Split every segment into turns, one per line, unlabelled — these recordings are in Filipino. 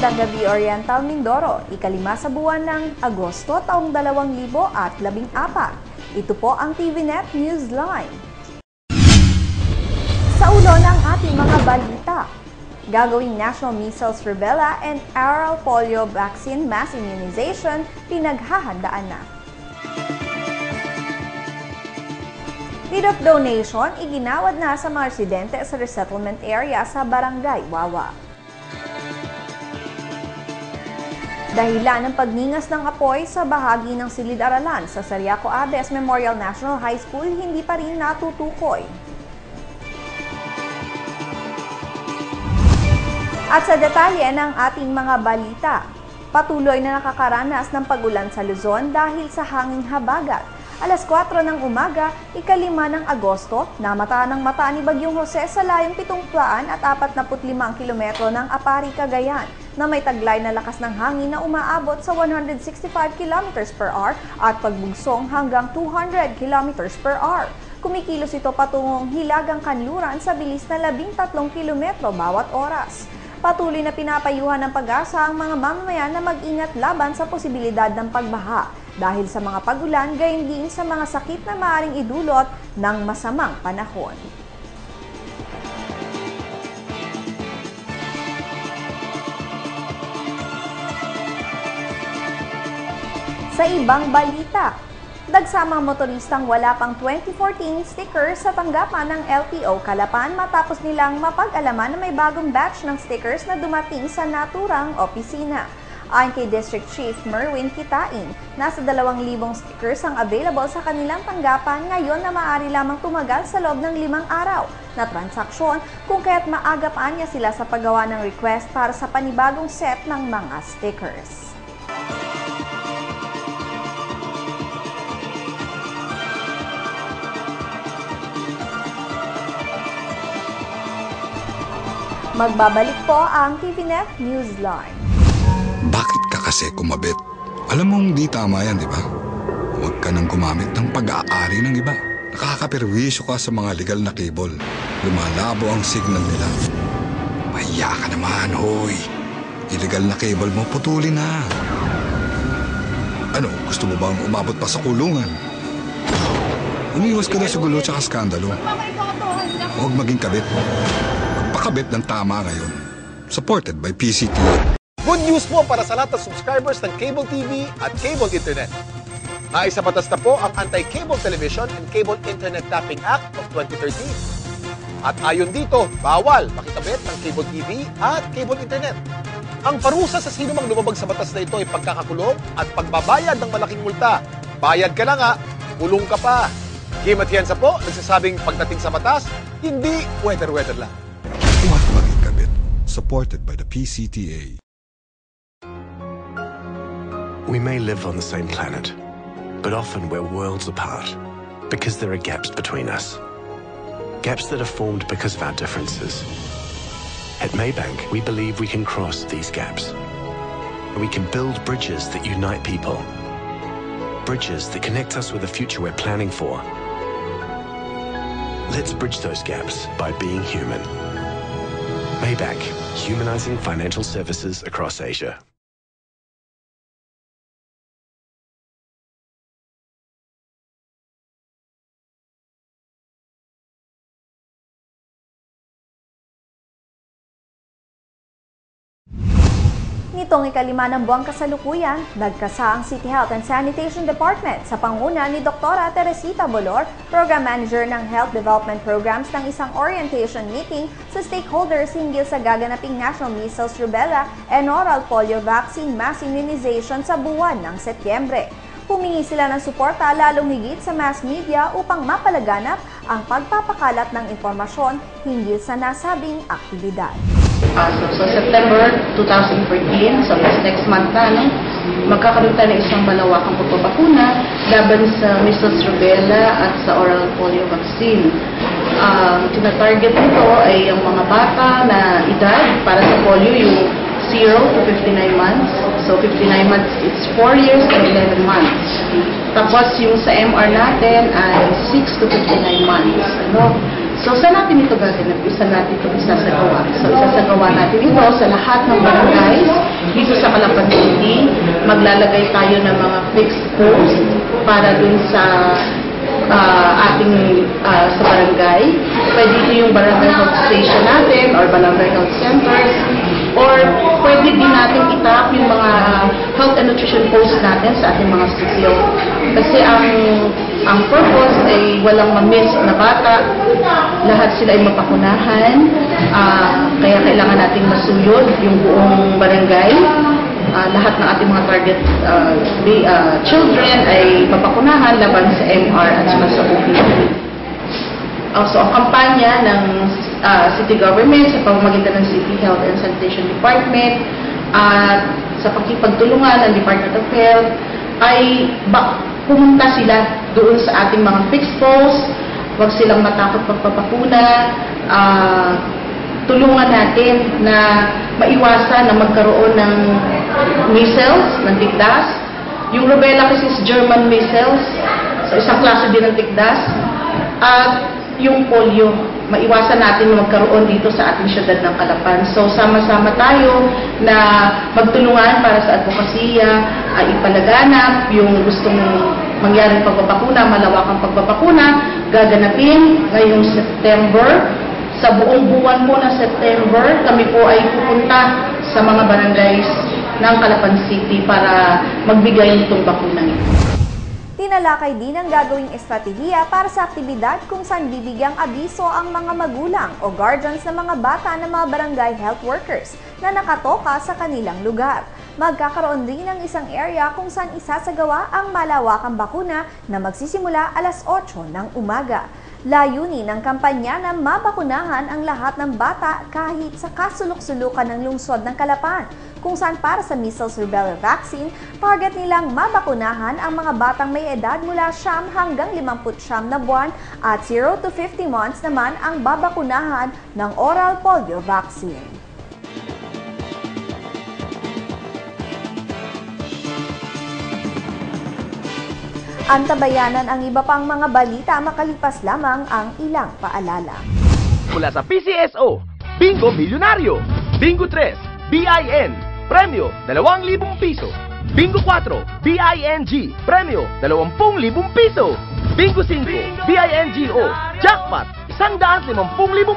Magandang gabi, Oriental Mindoro. Ikalima sa buwan ng Agosto taong 2014. Ito po ang TVNet Newsline. Sa ulo ng ating mga balita, gagawing National Measles, Rubella and Oral Polio Vaccine Mass Immunization pinaghahandaan na. Deed of donation iginawad na sa mga residente sa resettlement area sa Barangay Wawa. Dahilan ng pagningas ng apoy sa bahagi ng silid-aralan sa Sariaco Abes Memorial National High School hindi pa rin natutukoy. At sa detalye ng ating mga balita, patuloy na nakakaranas ng pag-ulan sa Luzon dahil sa hanging habagat. Alas 4 ng umaga, ikalima ng Agosto, namata ng mata ni Bagyong Jose sa layong 745 kilometro ng Apari, Cagayan, na may taglay na lakas ng hangin na umaabot sa 165 kilometers per hour at pagbugsong hanggang 200 kilometers per hour. Kumikilos ito patungong Hilagang Kanluran sa bilis na 13 kilometro bawat oras. Patuloy na pinapayuhan ng Pag-asa ang mga mamamayan na mag-ingat laban sa posibilidad ng pagbaha dahil sa mga pag-ulan, gayon din sa mga sakit na maaaring idulot ng masamang panahon. Sa ibang balita, dagsamang motoristang wala pang 2014 stickers sa tanggapan ng LTO Calapan matapos nilang mapag-alaman na may bagong batch ng stickers na dumating sa naturang opisina. Ayon kay District Chief Merwin Kitain, nasa 2,000 stickers ang available sa kanilang tanggapan ngayon na maaari lamang tumagal sa loob ng 5 araw na transaksyon kung kaya't maaga pa niya sila sa paggawa ng request para sa panibagong set ng mga stickers. Magbabalik po ang TVNet Newsline.
Bakit ka kasi kumabit? Alam mong di tama yan, di ba? Huwag ka nang gumamit ng pag-aari ng iba. Nakakaperwisyo ka sa mga legal na cable. Lumalabo ang signal nila. Mahiya ka naman, hoy. Illegal na cable mo, putulin na. Ano, gusto mo bang umabot pa sa kulungan? Umiwas ka na sa gulo tsaka skandalo. Huwag maging kabit. Magpakabit ng tama ngayon. Supported by PCTA.
Good news po para sa lahat ng subscribers ng Cable TV at Cable Internet. Naisabatas na po ang Anti-Cable Television and Cable Internet Tapping Act of 2013. At ayon dito, bawal makikabit ng Cable TV at Cable Internet. Ang parusa sa sino mang lumabag sa batas na ito ay pagkakakulong at pagbabayad ng malaking multa. Bayad ka na nga, kulong ka pa. Kim Atienza po, nagsasabing pagdating sa batas, hindi weather-weather lang.
Huwag maging kabit. Supported by the PCTA.
We may live on the same planet, but often we're worlds apart because there are gaps between us. Gaps that are formed because of our differences. At Maybank, we believe we can cross these gaps. We can build bridges that unite people. Bridges that connect us with the future we're planning for. Let's bridge those gaps by being human. Maybank, humanizing financial services across Asia.
Nitong ikalima ng buwang kasalukuyan, nagkasa ang City Health and Sanitation Department sa panguna ni Dr. Teresita Bolor, Program Manager ng Health Development Programs ng isang orientation meeting sa stakeholders hinggil sa gaganaping National Measles, Rubella and Oral Polio Vaccine Mass Immunization sa buwan ng Setyembre. Humingi sila ng suporta lalong higit sa mass media upang mapalaganap ang pagpapakalat ng impormasyon hinggil sa nasabing aktibidad.
So September 2014, so next month na, magkakaroon tayo ng isang malawakang pagpapakuna laban sa measles, rubella at sa oral polio vaccine. Tinatarget nito ay ang mga bata na edad para sa polio, yung 0 to 59 months. So 59 months, it's 4 years and 11 months. Tapos yung sa MR natin ay 6 to 59 months. So, saan natin ito gaganap? Saan natin ito isasagawa? So, isasagawa natin ito sa lahat ng barangays dito sa Calapan City. Maglalagay tayo ng mga fixed posts para dun sa ating sa barangay. Pwede ito yung barangay health station natin or barangay health centers, or pwede din natin itap yung mga health and nutrition posts natin sa ating mga sitio. Kasi ang purpose ay walang ma-miss na bata, lahat sila ay mapakunahan, kaya kailangan nating masuyod yung buong barangay. Lahat ng ating mga target children ay mapakunahan laban sa MR at sa OPD. So, ang kampanya ng city government sa pamamagitan ng City Health and Sanitation Department at sa pakipagtulungan ng Department of Health ay pumunta sila doon sa ating mga fixed posts, huwag silang matakot magpapakuna, tulungan natin na maiwasan na magkaroon ng measles, ng tigdas. Yung rubella kasi is German measles, so isang klase din ng tigdas. At yung polio, maiwasan natin na magkaroon dito sa ating syudad ng Calapan. So sama-sama tayo na magtulungan para sa advokasya, ipalaganap yung gustong mangyaring pagbabakuna, malawakang pagbabakuna, gaganapin ngayong September. Sa buong buwan po ng September, kami po ay pupunta sa mga barangays ng Calapan City para magbigay nitong bakunang ito.
Tinalakay din ang gagawing estratehiya para sa aktibidad kung saan bibigyang abiso ang mga magulang o guardians ng mga bata ng mga barangay health workers na nakatoka sa kanilang lugar. Magkakaroon rin ng isang area kung saan isasagawa ang malawakang bakuna na magsisimula alas 8 ng umaga. Layunin ng kampanya na mabakunahan ang lahat ng bata kahit sa kasulok-sulukan ng lungsod ng Calapan, kung saan para sa measles rubella vaccine, target nilang mabakunahan ang mga batang may edad mula 9 hanggang 59 na buwan at 0 to 50 months naman ang babakunahan ng oral polio vaccine. Antabayanan ang iba pang mga balita makalipas lamang ang ilang paalala.
Mula sa PCSO, Bingo Milyonaryo, Bingo 3, BIN, premyo 2,000 piso. Bingo 4, BING, premyo 20,000 piso. Bingo 5, BINGO, jackpot 150,000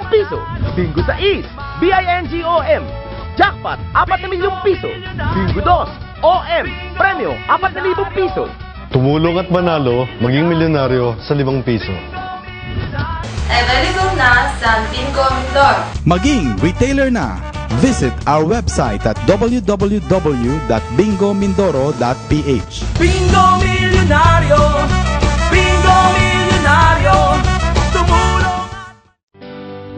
piso. Bingo 6, BINGOM, jackpot 4 milyong piso. Bingo 2, OM, premyo 4,000 piso.
Tumulong at manalo, maging milyonaryo sa 5 piso.
Available na sa Bingo Mindoro.
Maging retailer na. Visit our website at www.bingomindoro.ph.
Bingo Milyonaryo, Bingo Milyonaryo, tumulong.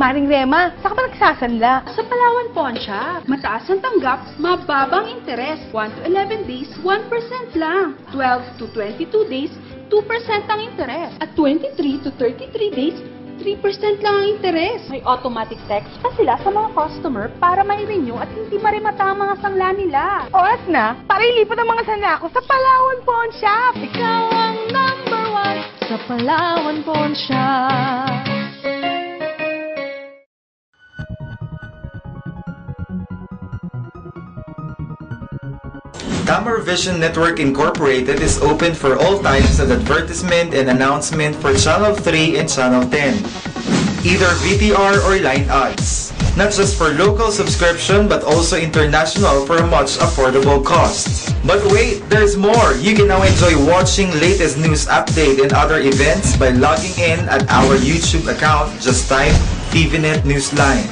Maring Rema, saan ka ba nagsasanla? Sa Palawan Pawn Shop. Mataas ang tanggap, mababang interes. 1 to 11 days, 1% lang. 12 to 22 days, 2% ang interes. At 23 to 33 days, 3% lang ang interes. May automatic text pa sila sa mga customer para mai-renew at hindi marimata ang mga sangla nila. Oras na, para ilipat ang mga sangla ko sa Palawan Pawn Shop. Ikaw ang number 1 sa Palawan Pawn Shop.
Camera Vision Network Incorporated is open for all types of advertisement and announcement for Channel 3 and Channel 10. Either VTR or line ads. Not just for local subscription but also international for a much affordable cost. But wait, there's more! You can now enjoy watching latest news update and other events by logging in at our YouTube account. Just type TVNet Newsline.